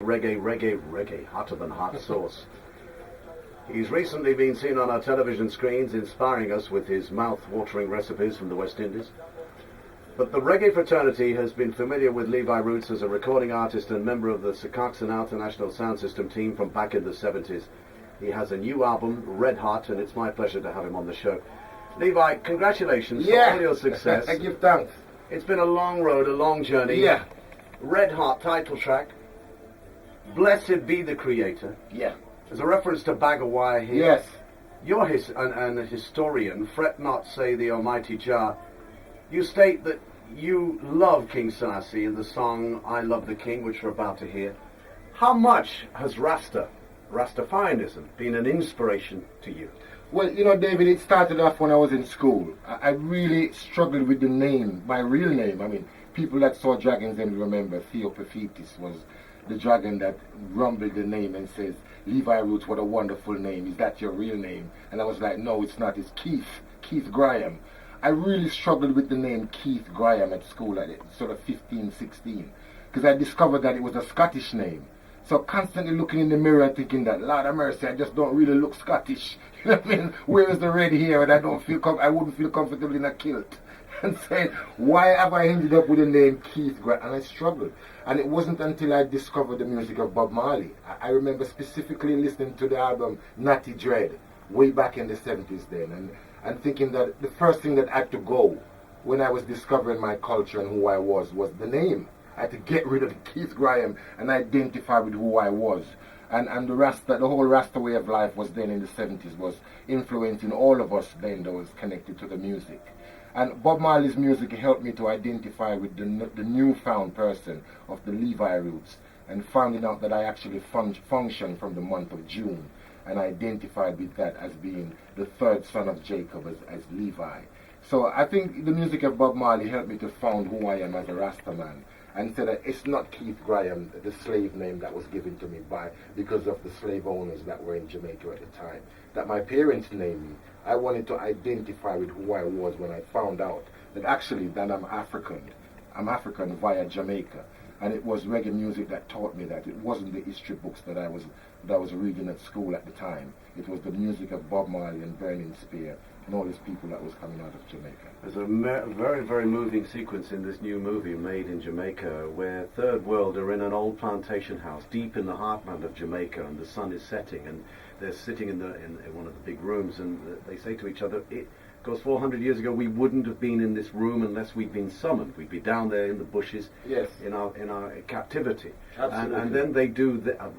reggae, hotter than hot sauce. He's recently been seen on our television screens inspiring us with his mouth-watering recipes from the West Indies. But the reggae fraternity has been familiar with Levi Roots as a recording artist and member of the Secaucus International Sound System team from back in the 70s. He has a new album, Red Hot, and it's my pleasure to have him on the show. Levi, congratulations for all your success. I give thanks. It's been a long road, a long journey. Yeah. Red Hot title track. Blessed be the Creator. Yeah. There's a reference to Bag of Wire here. Yes. You're a historian. Fret not, say the Almighty Jah. You state that you love King Selassie in the song I Love the King, which we're about to hear. How much has Rastafarianism, been an inspiration to you? Well, you know, David, it started off when I was in school. I really struggled with the name, my real name. I mean, people that saw dragons and remember Theopophetus was the dragon that rumbled the name and says, Levi Roots, what a wonderful name. Is that your real name? And I was like, no, it's not. It's Keith Graham. I really struggled with the name Keith Graham at school at sort of 15, 16. Because I discovered that it was a Scottish name. So constantly looking in the mirror and thinking that, Lord of mercy, I just don't really look Scottish. You know what I mean? Where is the red hair? And I wouldn't feel comfortable in a kilt. And saying, why have I ended up with the name Keith Graham? And I struggled. And it wasn't until I discovered the music of Bob Marley. I remember specifically listening to the album Natty Dread way back in the 70s then. And thinking that the first thing that had to go when I was discovering my culture and who I was the name. I had to get rid of Keith Graham and identify with who I was. And the whole Rasta way of life was then in the 70s, was influencing all of us then that was connected to the music. And Bob Marley's music helped me to identify with the newfound person of the Levi Roots, and finding out that I actually function from the month of June, and identified with that as being the third son of Jacob as Levi. So I think the music of Bob Marley helped me to found who I am as a Rasta man, and said that it's not Keith Graham, the slave name that was given to me because of the slave owners that were in Jamaica at the time, that my parents named me. I wanted to identify with who I was when I found out that actually that I'm African. I'm African via Jamaica. And it was reggae music that taught me that. It wasn't the history books that I was reading at school at the time. It was the music of Bob Marley and Burning Spear and all these people that was coming out of Jamaica. There's a very, very moving sequence in this new movie made in Jamaica where Third World are in an old plantation house deep in the heartland of Jamaica, and the sun is setting, and they're sitting in one of the big rooms, and they say to each other, because 400 years ago we wouldn't have been in this room unless we'd been summoned. We'd be down there in the bushes, yes, in our captivity. Absolutely. And then they do a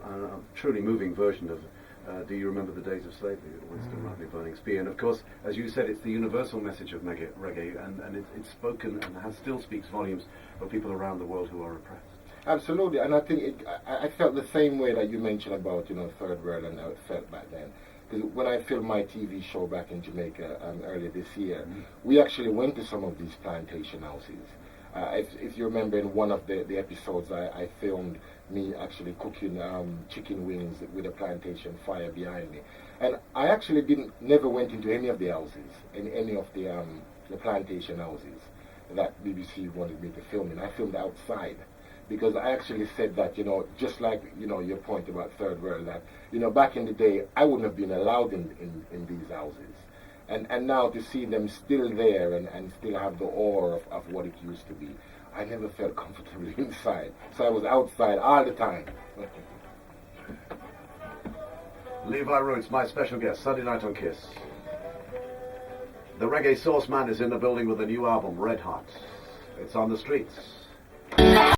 truly moving version of Do You Remember the Days of Slavery? Winston Rodney Burning Spear. And of course, as you said, it's the universal message of reggae, and it's spoken and still speaks volumes for people around the world who are oppressed. Absolutely, and I think I felt the same way that you mentioned about Third World and how it felt back then. Because when I filmed my TV show back in Jamaica earlier this year, we actually went to some of these plantation houses. If you remember in one of the episodes, I filmed me actually cooking chicken wings with a plantation fire behind me. And I actually never went into any of the houses, in any of the plantation houses that BBC wanted me to film in. I filmed outside. Because I actually said that, just like, your point about Third World, that, back in the day, I wouldn't have been allowed in these houses. And now to see them still there and still have the awe of what it used to be, I never felt comfortably inside. So I was outside all the time. Levi Roots, my special guest, Sunday night on KISS. The Reggae Source Man is in the building with a new album, Red Hot. It's on the streets.